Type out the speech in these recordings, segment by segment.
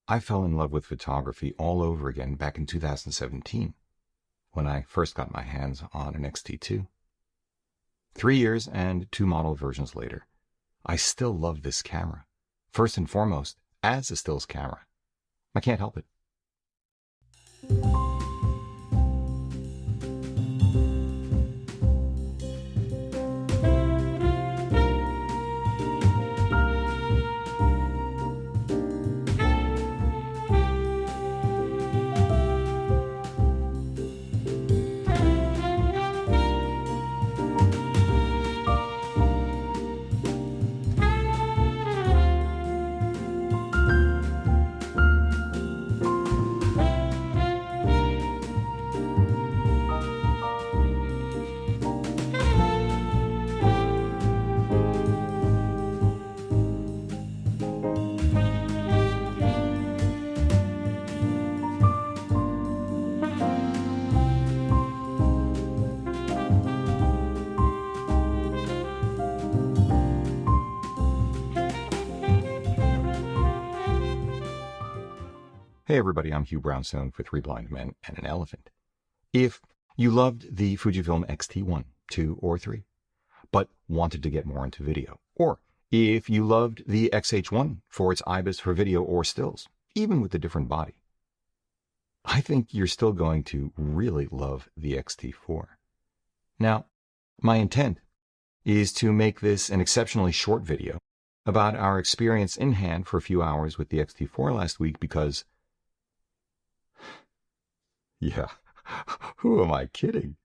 I fell in love with photography all over again back in 2017 when I first got my hands on an X-T2. 3 years and 2 model versions later, I still love this camera, first and foremost as a stills camera. I can't help it. Hey everybody, I'm Hugh Brownstone for 3 Blind Men and an Elephant. If you loved the Fujifilm X-T1, 2, or 3, but wanted to get more into video, or if you loved the X-H1 for its Ibis for video or stills, even with a different body, I think you're still going to really love the X-T4. Now, my intent is to make this an exceptionally short video about our experience in hand for a few hours with the X-T4 last week because yeah, who am I kidding?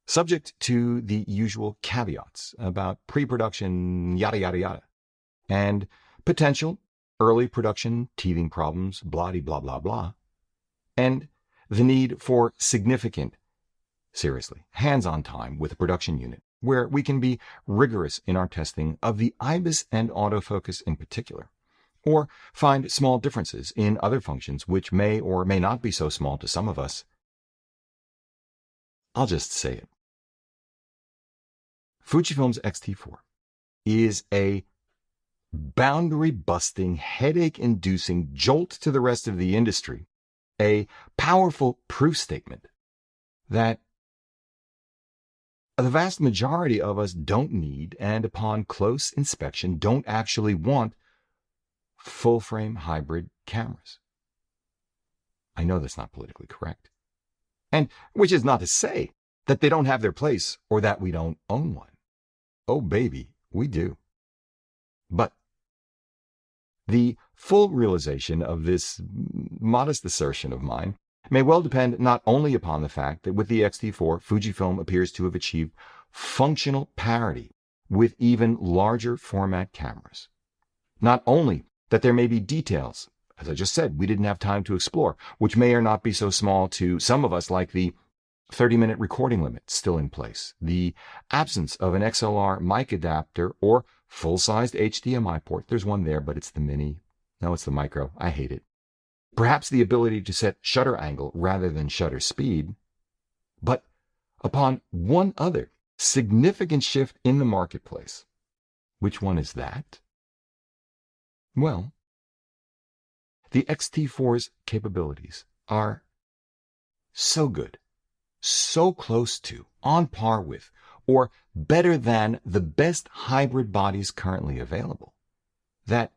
Subject to the usual caveats about pre-production yada yada yada and potential early production teething problems, blah blah blah, and the need for significant, seriously, hands-on time with a production unit where we can be rigorous in our testing of the Ibis and autofocus in particular, or find small differences in other functions which may or may not be so small to some of us. I'll just say it. Fujifilm's X-T4 is a boundary-busting, headache-inducing jolt to the rest of the industry, a powerful proof statement that the vast majority of us don't need and upon close inspection don't actually want full-frame hybrid cameras. I know that's not politically correct. And which is not to say that they don't have their place or that we don't own one. Oh, baby, we do. But the full realization of this modest assertion of mine may well depend not only upon the fact that with the X-T4, Fujifilm appears to have achieved functional parity with even larger format cameras. Not only that there may be details, as I just said, we didn't have time to explore, which may or not be so small to some of us, like the 30-minute recording limit still in place, the absence of an XLR mic adapter or full-sized HDMI port. There's one there, but it's the mini. No, it's the micro. I hate it. Perhaps the ability to set shutter angle rather than shutter speed. But upon one other significant shift in the marketplace. Which one is that? Well, the X-T4's capabilities are so good, so close to, on par with, or better than the best hybrid bodies currently available, that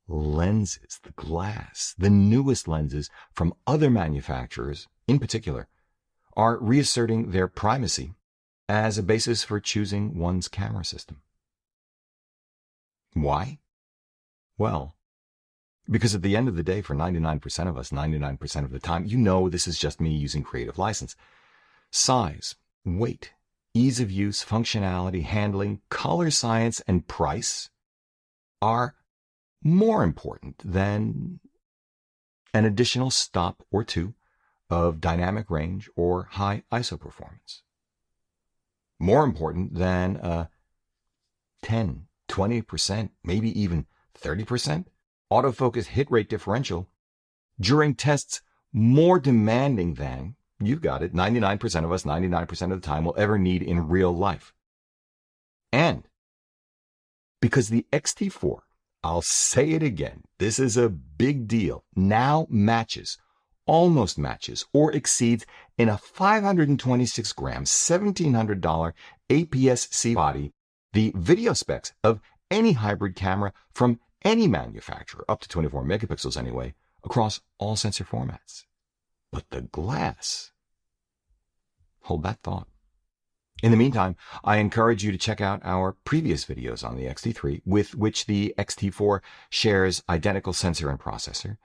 lenses, the glass, the newest lenses from other manufacturers in particular, are reasserting their primacy as a basis for choosing one's camera system. Why? Well, because at the end of the day, for 99% of us, 99% of the time, you know this is just me using creative license. Size, weight, ease of use, functionality, handling, color science, and price are more important than an additional stop or two of dynamic range or high ISO performance. More important than a 10, 20%, maybe even 30% autofocus hit rate differential during tests more demanding than, you've got it, 99% of us, 99% of the time will ever need in real life. And because the X-T4 I'll say it again. This is a big deal. Now matches, almost matches, or exceeds in a 526 gram, $1,700 APS-C body the video specs of any hybrid camera from any manufacturer, up to 24 megapixels anyway, across all sensor formats. But the glass, hold that thought. In the meantime, I encourage you to check out our previous videos on the X-T3, with which the X-T4 shares identical sensor and processor,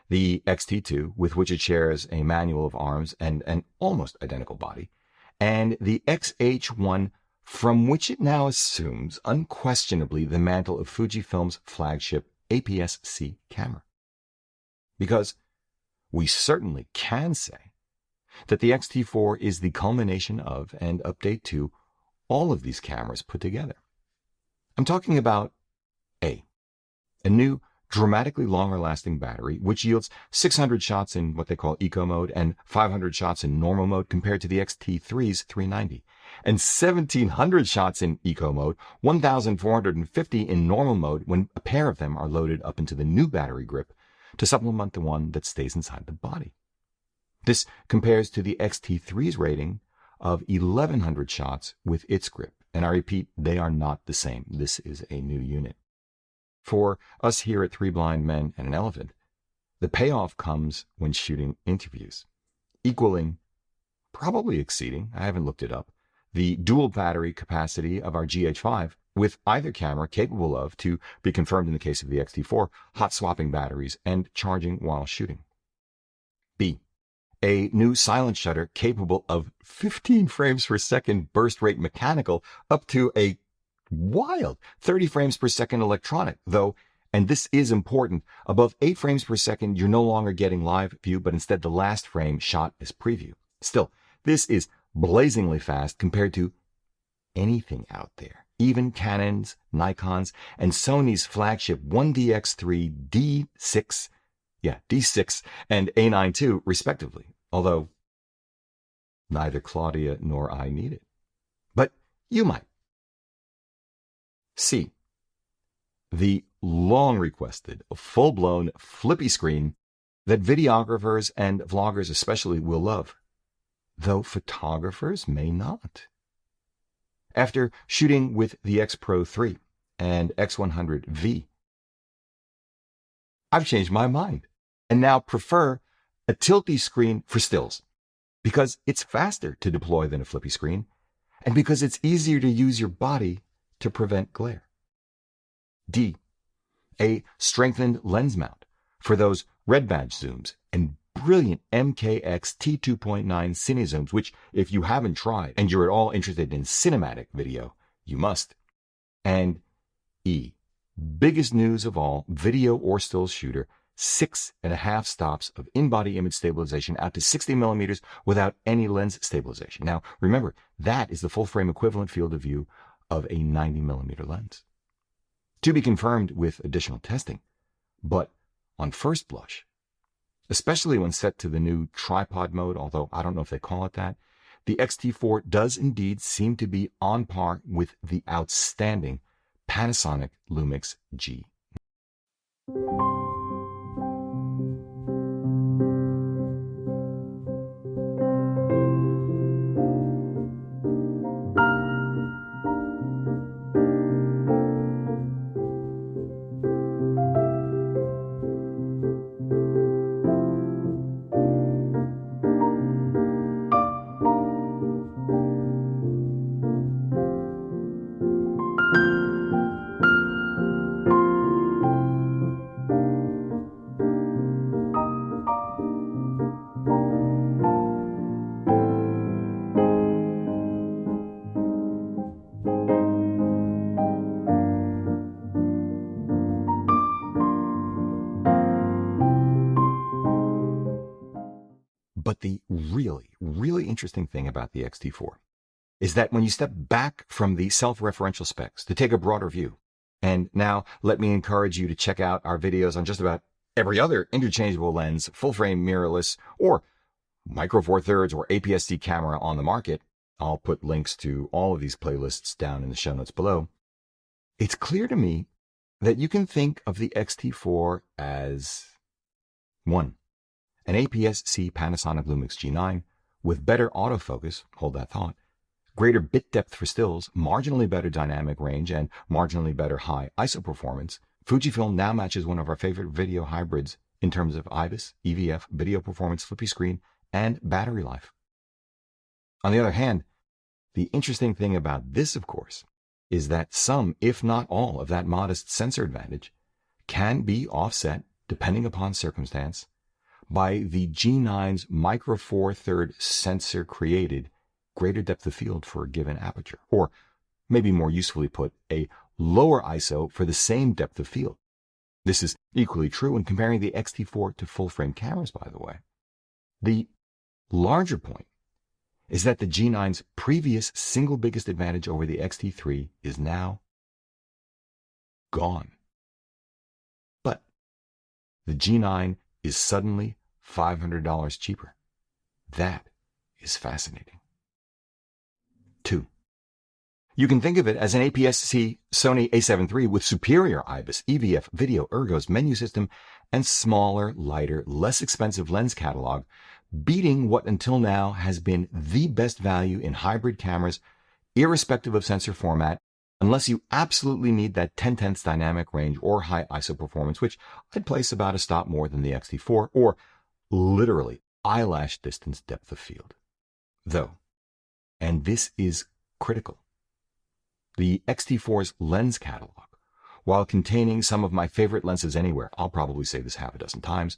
the X-T2, with which it shares a manual of arms and an almost identical body, and the X-H1, from which it now assumes unquestionably the mantle of Fujifilm's flagship APS-C camera. Because we certainly can say that the X-T4 is the culmination of and update to all of these cameras put together. I'm talking about A new dramatically longer-lasting battery, which yields 600 shots in what they call eco mode and 500 shots in normal mode compared to the X-T3's 390, and 1,700 shots in eco mode, 1,450 in normal mode when a pair of them are loaded up into the new battery grip to supplement the one that stays inside the body. This compares to the X-T3's rating of 1,100 shots with its grip, and I repeat, they are not the same. This is a new unit. For us here at Three Blind Men and an Elephant, the payoff comes when shooting interviews, equaling, probably exceeding, I haven't looked it up, the dual battery capacity of our GH5, with either camera capable of, to be confirmed in the case of the X-T4, hot swapping batteries and charging while shooting. B, a new silent shutter capable of 15 frames per second burst rate mechanical up to a wild 30 frames per second electronic, though, and this is important, above 8 frames per second, you're no longer getting live view, but instead the last frame shot as preview. Still, this is blazingly fast compared to anything out there, even Canon's, Nikon's, and Sony's flagship 1DX3, D6, D6, and A9 II, respectively, although neither Claudia nor I need it. But you might. C, the long-requested, full-blown Flippy screen that videographers and vloggers especially will love, though photographers may not. After shooting with the X Pro 3 and X100V, I've changed my mind and now prefer a tilty screen for stills, because it's faster to deploy than a Flippy screen, and because it's easier to use your body to prevent glare. D, a strengthened lens mount for those red badge zooms and brilliant MKX T2.9 cine zooms, which, if you haven't tried and you're at all interested in cinematic video, you must. And E, biggest news of all, video or still shooter, 6.5 stops of in-body image stabilization out to 60 millimeters without any lens stabilization. Now, remember, that is the full-frame equivalent field of view of a 90 millimeter lens. To be confirmed with additional testing, but on first blush, especially when set to the new tripod mode, although I don't know if they call it that, the X-T4 does indeed seem to be on par with the outstanding Panasonic Lumix G. But the really interesting thing about the X-T4 is that when you step back from the self-referential specs to take a broader view, and now let me encourage you to check out our videos on just about every other interchangeable lens, full-frame mirrorless, or Micro Four Thirds or APS-C camera on the market. I'll put links to all of these playlists down in the show notes below. It's clear to me that you can think of the X-T4 as 1. An APS-C Panasonic Lumix G9 with better autofocus, hold that thought, greater bit depth for stills, marginally better dynamic range, and marginally better high ISO performance. Fujifilm now matches one of our favorite video hybrids in terms of Ibis, EVF, video performance, flippy screen, and battery life. On the other hand, the interesting thing about this, of course, is that some, if not all, of that modest sensor advantage can be offset, depending upon circumstance, by the G9's micro four third sensor created greater depth of field for a given aperture, or maybe more usefully put, a lower ISO for the same depth of field. This is equally true when comparing the X-T4 to full-frame cameras, by the way. The larger point is that the G9's previous single biggest advantage over the X-T3 is now gone. But the G9 is suddenly $500 cheaper. That is fascinating. 2. You can think of it as an APS-C Sony a7 III with superior Ibis, EVF, video, ergos, menu system, and smaller, lighter, less expensive lens catalog, beating what until now has been the best value in hybrid cameras, irrespective of sensor format, unless you absolutely need that 10/10 dynamic range or high ISO performance, which I'd place about a stop more than the X-T4, or literally eyelash distance depth of field. Though, and this is critical, the X-T4's lens catalog, while containing some of my favorite lenses anywhere, I'll probably say this half a dozen times,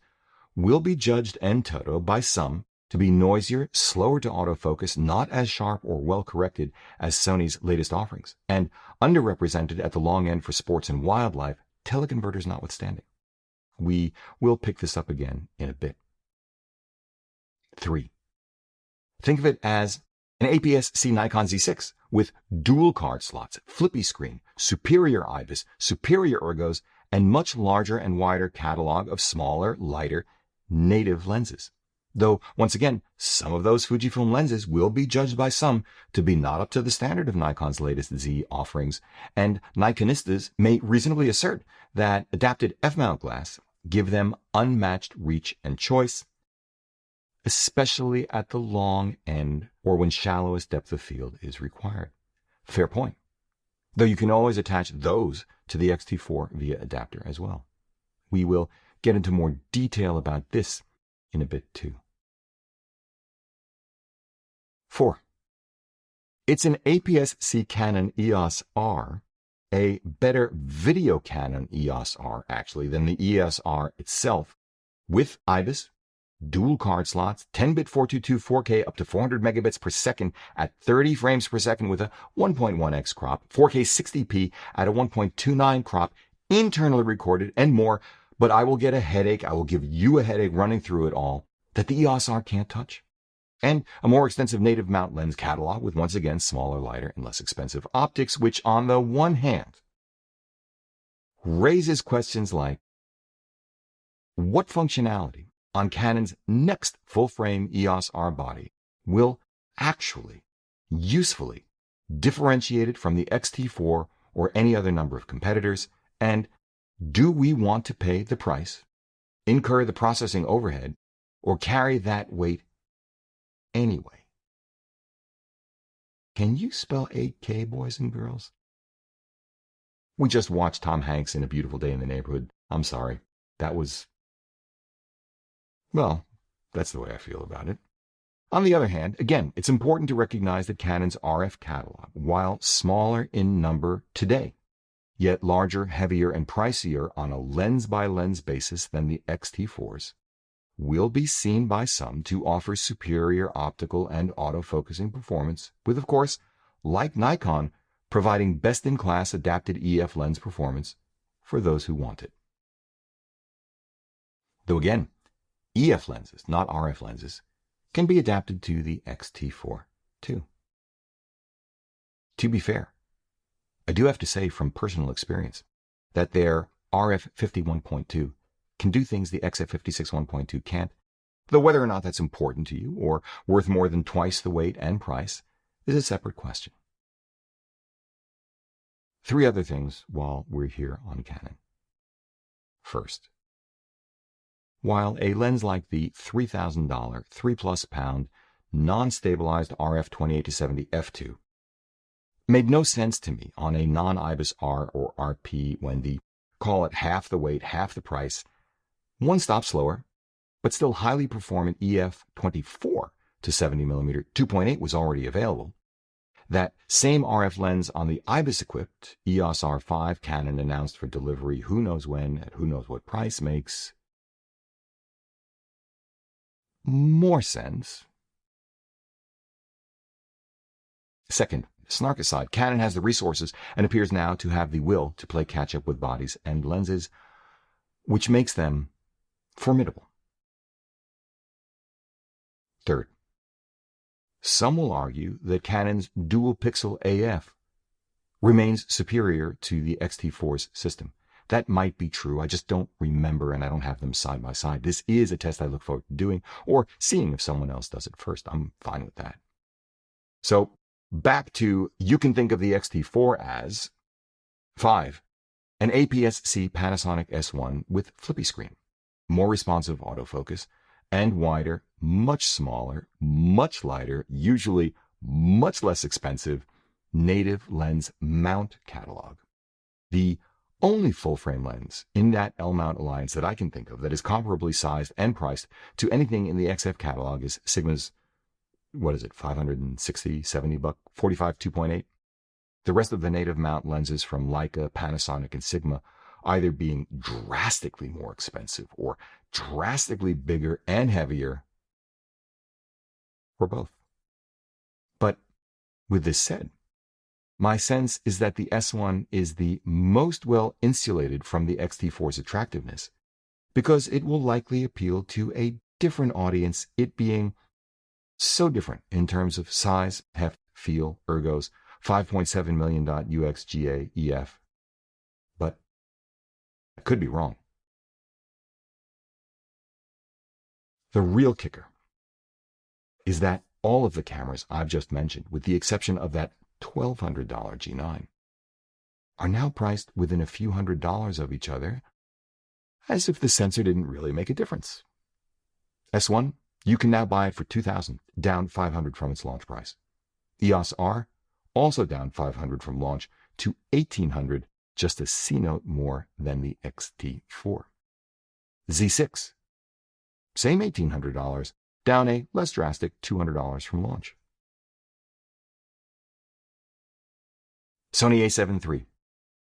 will be judged en toto by some to be noisier, slower to autofocus, not as sharp or well-corrected as Sony's latest offerings, and underrepresented at the long end for sports and wildlife, teleconverters notwithstanding. We will pick this up again in a bit. 3. Think of it as an APS-C Nikon Z6 with dual card slots, flippy screen, superior Ibis, superior ergos, and much larger and wider catalog of smaller, lighter, native lenses. Though, once again, some of those Fujifilm lenses will be judged by some to be not up to the standard of Nikon's latest Z offerings, and Nikonistas may reasonably assert that adapted f-mount glass give them unmatched reach and choice, especially at the long end or when shallowest depth of field is required. Fair point. Though you can always attach those to the X-T4 via adapter as well. We will get into more detail about this in a bit too. 4. It's an APS-C Canon EOS R, a better video Canon EOS R actually than the EOS R itself, with Ibis, dual card slots, 10-bit 422 4K up to 400 megabits per second at 30 frames per second with a 1.1x crop, 4K 60p at a 1.29 crop, internally recorded, and more, but I will get a headache, I will give you a headache running through it all, that the EOS R can't touch. And a more extensive native mount lens catalog with once again smaller, lighter, and less expensive optics, which on the one hand raises questions like, what functionality on Canon's next full-frame EOS R body will actually, usefully differentiate it from the X-T4 or any other number of competitors, and do we want to pay the price, incur the processing overhead, or carry that weight anyway? Can you spell 8K, boys and girls? We just watched Tom Hanks in A Beautiful Day in the Neighborhood. I'm sorry. That was... well, that's the way I feel about it. On the other hand, again, it's important to recognize that Canon's RF catalog, while smaller in number today, yet larger, heavier, and pricier on a lens-by-lens basis than the X-T4's, will be seen by some to offer superior optical and autofocusing performance, with, of course, like Nikon, providing best-in-class adapted EF lens performance for those who want it. Though again, EF lenses, not RF lenses, can be adapted to the X-T4 too. To be fair, I do have to say from personal experience that their RF 51.2 can do things the XF56 1.2 can't, though whether or not that's important to you or worth more than twice the weight and price is a separate question. 3 other things while we're here on Canon. First, while a lens like the $3,000, 3+ pound, non-stabilized RF 28-70 f2 made no sense to me on a non-Ibis R or RP when the, call it half the weight, half the price, one stop slower, but still highly performant EF 24 to 70mm 2.8 was already available. That same RF lens on the Ibis-equipped EOS R5 Canon announced for delivery who knows when at who knows what price makes more sense. Second, snark aside, Canon has the resources and appears now to have the will to play catch-up with bodies and lenses, which makes them formidable. Third, some will argue that Canon's dual-pixel AF remains superior to the X-T4's system. That might be true. I just don't remember, and I don't have them side by side. This is a test I look forward to doing, or seeing if someone else does it first. I'm fine with that. So, back to, you can think of the X-T4 as 5, an APS-C Panasonic S1 with Flippy screen, more responsive autofocus, and wider, much smaller, much lighter, usually much less expensive, native lens mount catalog. The only full-frame lens in that L-mount alliance that I can think of that is comparably sized and priced to anything in the XF catalog is Sigma's, what is it, $560, $70, 45 2.8. The rest of the native mount lenses from Leica, Panasonic, and Sigma either being drastically more expensive or drastically bigger and heavier, or both. But with this said, my sense is that the S1 is the most well insulated from the X-T4's attractiveness because it will likely appeal to a different audience, it being so different in terms of size, heft, feel, ergos, 5.7 million UXGA EF. But I could be wrong. The real kicker is that all of the cameras I've just mentioned, with the exception of that $1,200 G9, are now priced within a few $100s of each other, as if the sensor didn't really make a difference. S1, you can now buy it for $2,000, down $500 from its launch price. EOS R, also down $500 from launch to $1,800, just a C-note more than the X-T4. Z6, same $1,800, down a less drastic $200 from launch. Sony a7 III,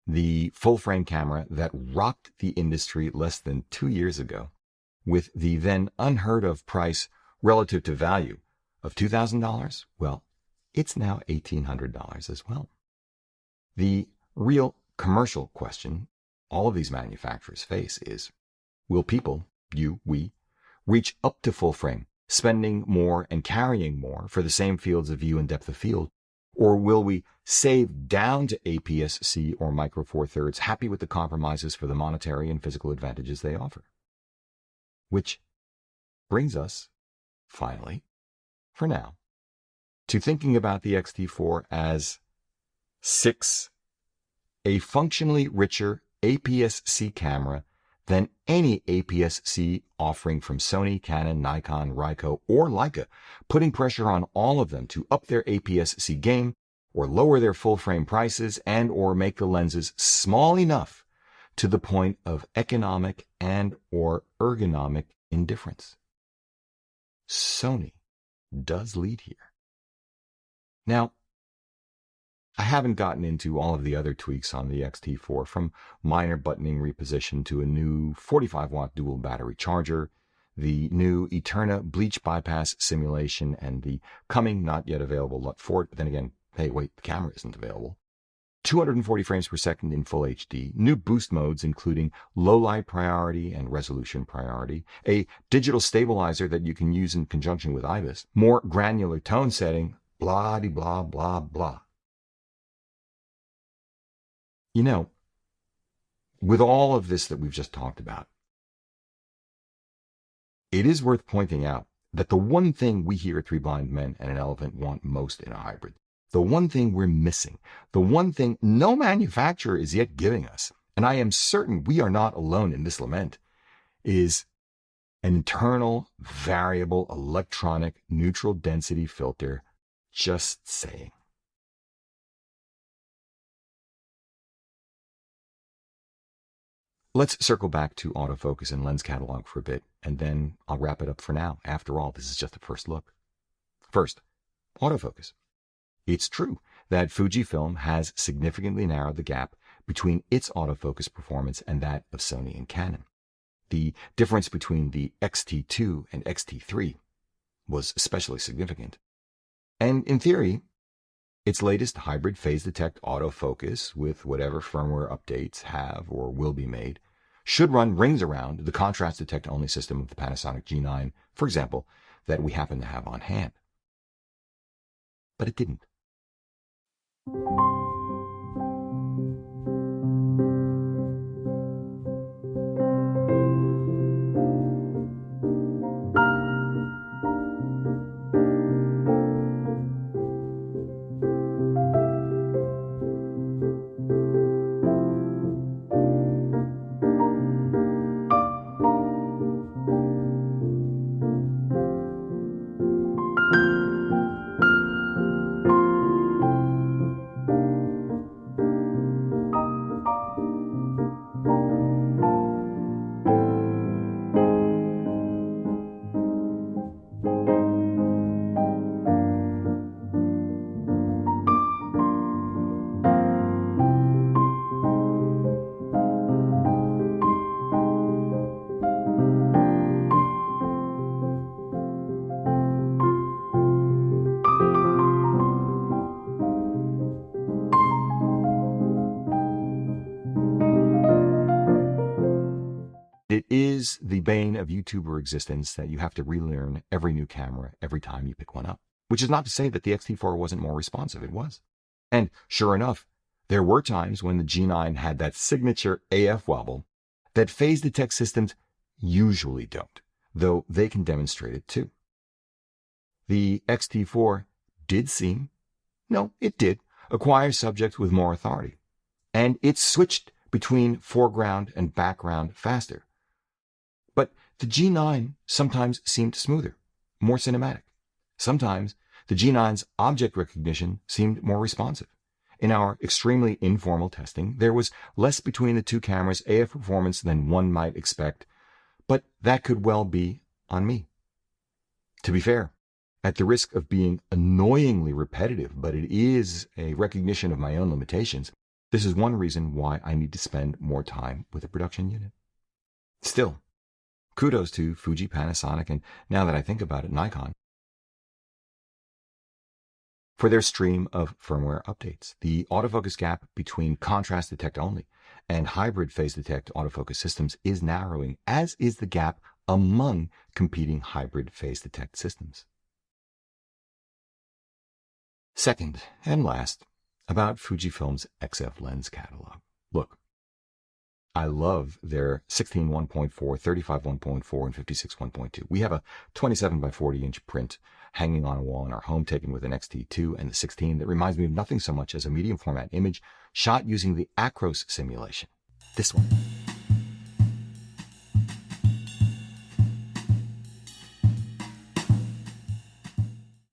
the full-frame camera that rocked the industry less than 2 years ago, with the then unheard-of price relative to value of $2,000, well, it's now $1,800 as well. The real commercial question all of these manufacturers face is, will people, you, we, reach up to full frame, spending more and carrying more for the same fields of view and depth of field? Or will we save down to APS-C or Micro Four Thirds, happy with the compromises for the monetary and physical advantages they offer? Which brings us, finally, for now, to thinking about the X-T4 as 6, a functionally richer APS-C camera than any APS-C offering from Sony, Canon, Nikon, Ryko, or Leica, putting pressure on all of them to up their APS-C game or lower their full-frame prices and or make the lenses small enough to the point of economic and or ergonomic indifference. Sony does lead here. Now, I haven't gotten into all of the other tweaks on the X-T4, from minor buttoning reposition to a new 45-watt dual battery charger, the new Eterna bleach bypass simulation, and the coming, not yet available LUT for it, but then again, hey, wait, the camera isn't available. 240 frames per second in full HD, new boost modes including low light priority and resolution priority, a digital stabilizer that you can use in conjunction with Ibis, more granular tone setting, blah-de-blah, blah, blah. You know, with all of this that we've just talked about, it is worth pointing out that the one thing we here at Three Blind Men and an Elephant want most in a hybrid, the one thing we're missing, the one thing no manufacturer is yet giving us, and I am certain we are not alone in this lament, is an internal variable electronic neutral density filter. Just saying. Let's circle back to autofocus and lens catalog for a bit, and then I'll wrap it up for now. After all, this is just a first look. First, autofocus. It's true that Fujifilm has significantly narrowed the gap between its autofocus performance and that of Sony and Canon. The difference between the X-T2 and X-T3 was especially significant. And in theory, its latest hybrid phase detect autofocus, with whatever firmware updates have or will be made, should run rings around the contrast detect only system of the Panasonic G9, for example, that we happen to have on hand. But it didn't. It is the bane of YouTuber existence that you have to relearn every new camera every time you pick one up. Which is not to say that the X-T4 wasn't more responsive. It was. And sure enough, there were times when the G9 had that signature AF wobble that phase detect systems usually don't, though they can demonstrate it too. The X-T4 did acquire subjects with more authority. And it switched between foreground and background faster. But the G9 sometimes seemed smoother, more cinematic. Sometimes the G9's object recognition seemed more responsive. In our extremely informal testing, there was less between the two cameras' AF performance than one might expect, but that could well be on me. To be fair, at the risk of being annoyingly repetitive, but it is a recognition of my own limitations, this is one reason why I need to spend more time with a production unit. Still, kudos to Fuji, Panasonic, and now that I think about it, Nikon, for their stream of firmware updates. The autofocus gap between contrast detect only and hybrid phase detect autofocus systems is narrowing, as is the gap among competing hybrid phase detect systems. Second and last, about Fujifilm's XF lens catalog. Look, I love their 16 1.4, 35 1.4, and 56 1.2. We have a 27 by 40 inch print hanging on a wall in our home taken with an X-T2 and the 16 that reminds me of nothing so much as a medium format image shot using the Acros simulation. This one.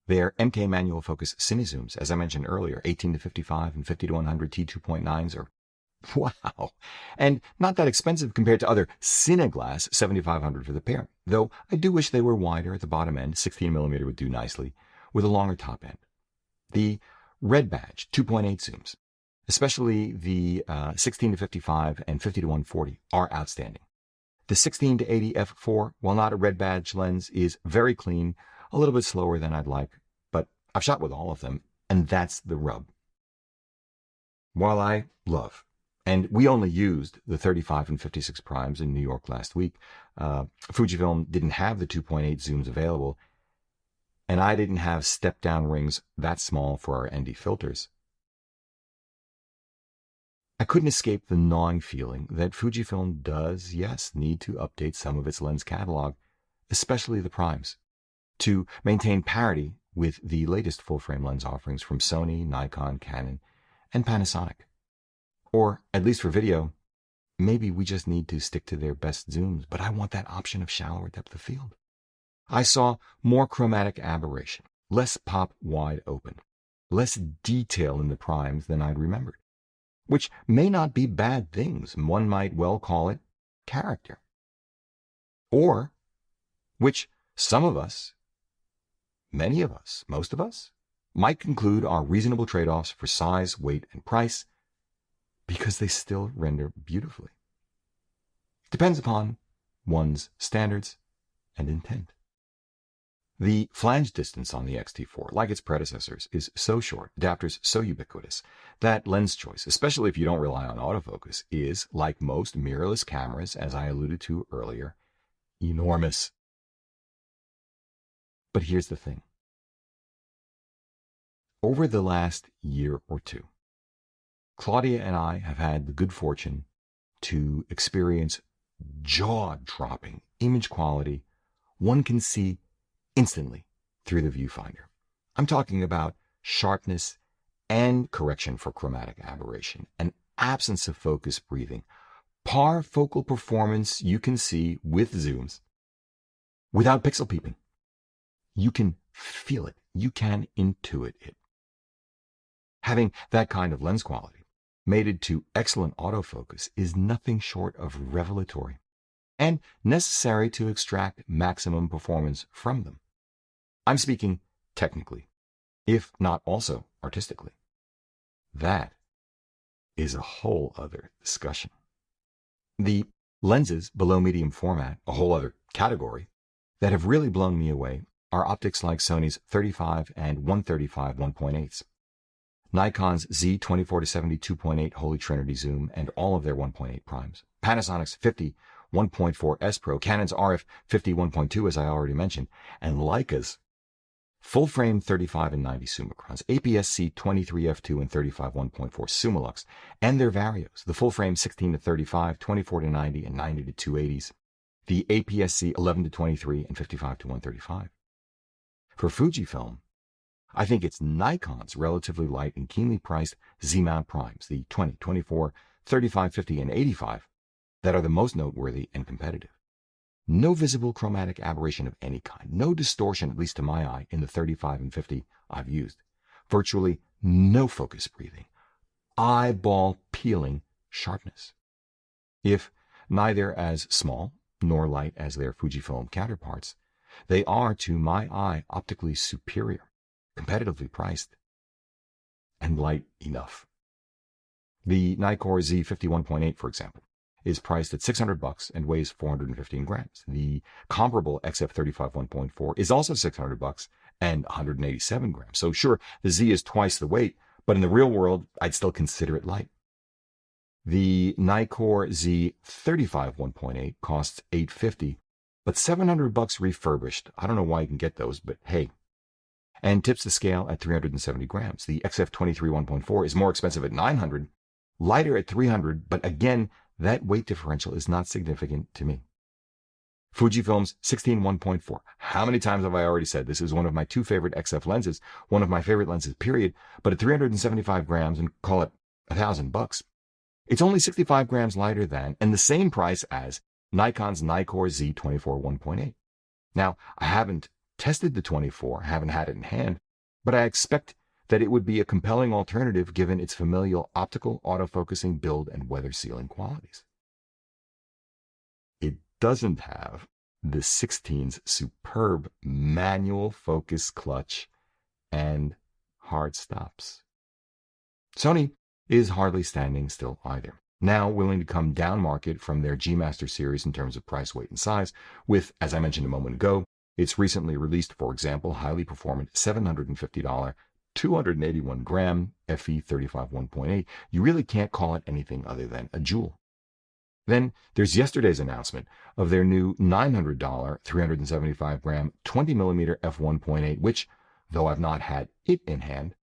Their MK manual focus cinezooms, as I mentioned earlier, 18 to 55 and 50 to 100 T2.9s are wow, and not that expensive compared to other Cineglass 7500 for the pair, though I do wish they were wider at the bottom end. 16mm would do nicely, with a longer top end. The Red Badge 2.8 zooms, especially the 16 to 55 and 50 to 140, are outstanding. The 16 to 80 f4, while not a Red Badge lens, is very clean, a little bit slower than I'd like, but I've shot with all of them, and that's the rub. While I love, and we only used the 35 and 56 primes in New York last week, Fujifilm didn't have the 2.8 zooms available, and I didn't have step-down rings that small for our ND filters. I couldn't escape the gnawing feeling that Fujifilm does, yes, need to update some of its lens catalog, especially the primes, to maintain parity with the latest full-frame lens offerings from Sony, Nikon, Canon, and Panasonic. Or, at least for video, maybe we just need to stick to their best zooms, but I want that option of shallower depth of field. I saw more chromatic aberration, less pop wide open, less detail in the primes than I'd remembered, which may not be bad things. One might well call it character. Or, which some of us, many of us, most of us, might conclude are reasonable trade-offs for size, weight, and price, because they still render beautifully. Depends upon one's standards and intent. The flange distance on the X-T4, like its predecessors, is so short, adapters so ubiquitous, that lens choice, especially if you don't rely on autofocus, is, like most mirrorless cameras, as I alluded to earlier, enormous. But here's the thing. Over the last year or two, Claudia and I have had the good fortune to experience jaw-dropping image quality one can see instantly through the viewfinder. I'm talking about sharpness and correction for chromatic aberration, an absence of focus breathing, par focal performance you can see with zooms without pixel peeping. You can feel it. You can intuit it. Having that kind of lens quality, mated to excellent autofocus, is nothing short of revelatory and necessary to extract maximum performance from them. I'm speaking technically, if not also artistically. That is a whole other discussion. The lenses below medium format, a whole other category, that have really blown me away are optics like Sony's 35 and 135 1.8s, Nikon's Z24-70 2.8 Holy Trinity zoom and all of their 1.8 primes, Panasonic's 50 1.4 S Pro, Canon's RF 50 1.2 as I already mentioned, and Leica's full-frame 35 and 90 Summicrons, APS-C 23 f2 and 35 1.4 Summilux, and their Varios, the full-frame 16 to 35, 24 to 90, and 90 to 280s, the APS-C 11 to 23 and 55 to 135. For Fujifilm, I think it's Nikon's relatively light and keenly priced Z-mount primes, the 20, 24, 35, 50, and 85, that are the most noteworthy and competitive. No visible chromatic aberration of any kind, no distortion, at least to my eye, in the 35 and 50 I've used. Virtually no focus breathing, eyeball peeling sharpness. If neither as small nor light as their Fujifilm counterparts, they are, to my eye, optically superior, competitively priced, and light enough. The Nikkor Z50 1.8, for example, is priced at $600 and weighs 415 grams. The comparable XF35 1.4 is also $600 and 187 grams. So sure, the Z is twice the weight, but in the real world, I'd still consider it light. The Nikkor Z35 1.8 costs $850, but $700 refurbished. I don't know why you can get those, but hey. And tips the scale at 370 grams. The XF23 1.4 is more expensive at $900, lighter at $300, but again, that weight differential is not significant to me. Fujifilm's 16 1.4. How many times have I already said this is one of my two favorite XF lenses, one of my favorite lenses, period, but at 375 grams and call it $1,000, it's only 65 grams lighter than and the same price as Nikon's Nikkor Z24 1.8. Now, I haven't tested the 24, haven't had it in hand, but I expect that it would be a compelling alternative given its familial optical, autofocusing, build, and weather sealing qualities. It doesn't have the 16's superb manual focus clutch and hard stops. Sony is hardly standing still either, now willing to come down market from their G-Master series in terms of price, weight, and size, with, as I mentioned a moment ago, its recently released, for example, highly performant $750 281-gram FE35 1.8. You really can't call it anything other than a jewel. Then there's yesterday's announcement of their new $900 375-gram 20mm f1.8, which, though I've not had it in hand,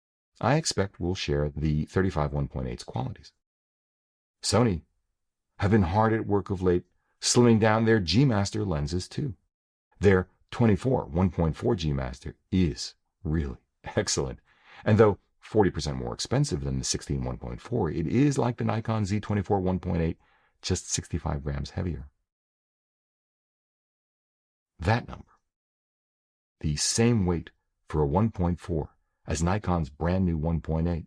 I expect will share the 35 1.8's qualities. Sony have been hard at work of late slimming down their G-Master lenses too. Their 24 1.4 G-Master is Really excellent. And though 40% more expensive than the 16 1.4, it is like the Nikon Z24 1.8, just 65 grams heavier. That number, the same weight for a 1.4 as Nikon's brand new 1.8,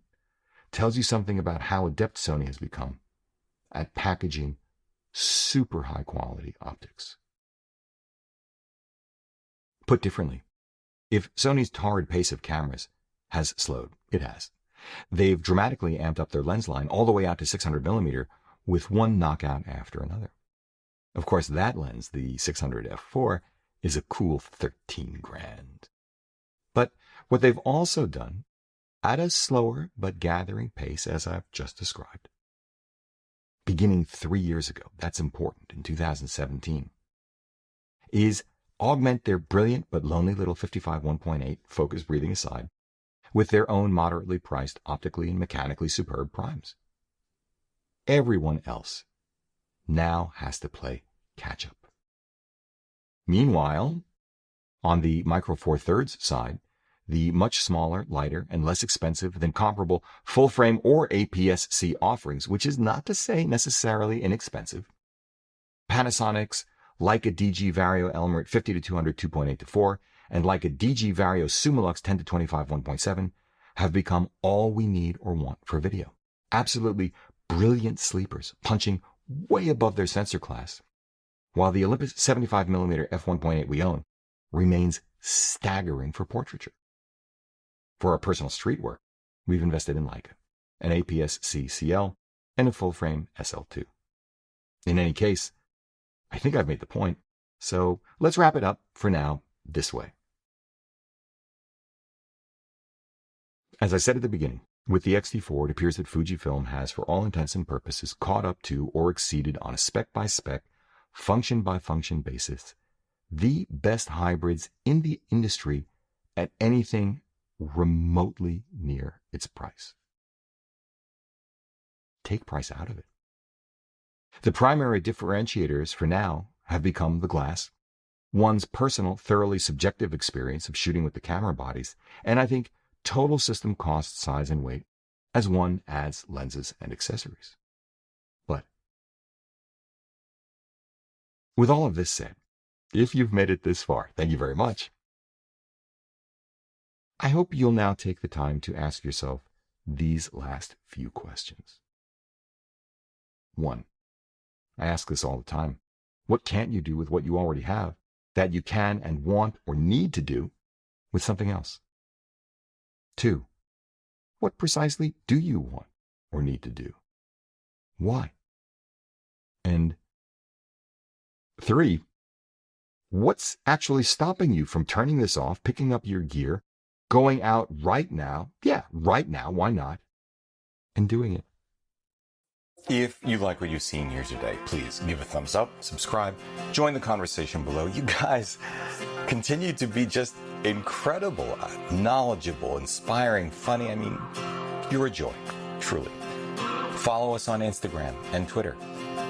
tells you something about how adept Sony has become at packaging super high quality optics. Put differently, if Sony's torrid pace of cameras has slowed, it has. They've dramatically amped up their lens line all the way out to 600mm with one knockout after another. Of course, that lens, the 600 f4, is a cool 13 grand. But what they've also done, at a slower but gathering pace as I've just described, beginning 3 years ago, that's important, in 2017, is augment their brilliant but lonely little 55 1.8, focus breathing aside, with their own moderately priced, optically and mechanically superb primes. Everyone else now has to play catch-up. Meanwhile, on the Micro Four Thirds side, the much smaller, lighter, and less expensive than comparable full-frame or APS-C offerings, which is not to say necessarily inexpensive, Panasonic's Leica DG Vario Element 50-200 2.8-4 and Leica DG Vario Summilux 10-25 1.7 have become all we need or want for video. Absolutely brilliant sleepers, punching way above their sensor class, while the Olympus 75mm f1.8 we own remains staggering for portraiture. For our personal street work, we've invested in Leica, an APS-C CL, and a full-frame SL2. In any case, I think I've made the point, so let's wrap it up for now this way. As I said at the beginning, with the X-T4, it appears that Fujifilm has, for all intents and purposes, caught up to or exceeded on a spec-by-spec, function-by-function basis, the best hybrids in the industry at anything remotely near its price. Take price out of it. The primary differentiators for now have become the glass, one's personal, thoroughly subjective experience of shooting with the camera bodies, and I think total system cost, size, and weight as one adds lenses and accessories. But with all of this said, if you've made it this far, thank you very much. I hope you'll now take the time to ask yourself these last few questions. 1. I ask this all the time. What can't you do with what you already have that you can and want or need to do with something else? 2. What precisely do you want or need to do? Why? And 3. What's actually stopping you from turning this off, picking up your gear, going out right now, why not, and doing it? If you like what you've seen here today, please give a thumbs up, subscribe, join the conversation below. You guys continue to be just incredible, knowledgeable, inspiring, funny. I mean, you're a joy, truly. Follow us on Instagram and Twitter.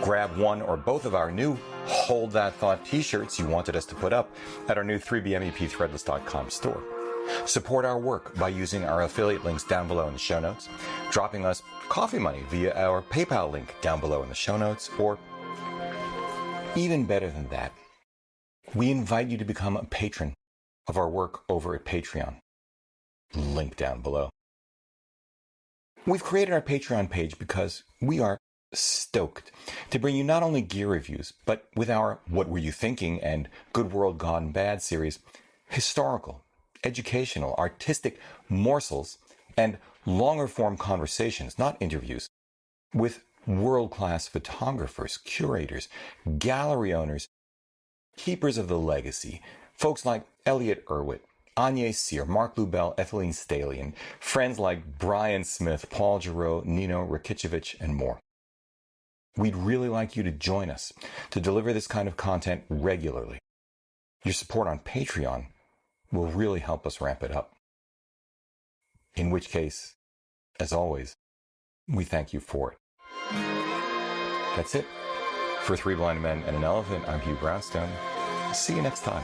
Grab one or both of our new Hold That Thought t-shirts you wanted us to put up at our new 3BMEPthreadless.com store. Support our work by using our affiliate links down below in the show notes, dropping us coffee money via our PayPal link down below in the show notes, or even better than that, we invite you to become a patron of our work over at Patreon. Link down below. We've created our Patreon page because we are stoked to bring you not only gear reviews, but with our What Were You Thinking and Good World Gone Bad series, historical, educational, artistic morsels, and longer-form conversations, not interviews, with world-class photographers, curators, gallery owners, keepers of the legacy, folks like Elliot Irwitt, Anya Sear, Mark Lubell, Ethylene Staley, and friends like Brian Smith, Paul Giroux, Nino Rakicevic, and more. We'd really like you to join us to deliver this kind of content regularly. Your support on Patreon will really help us ramp it up. In which case, as always, we thank you for it. That's it. For Three Blind Men and an Elephant, I'm Hugh Brownstone. See you next time.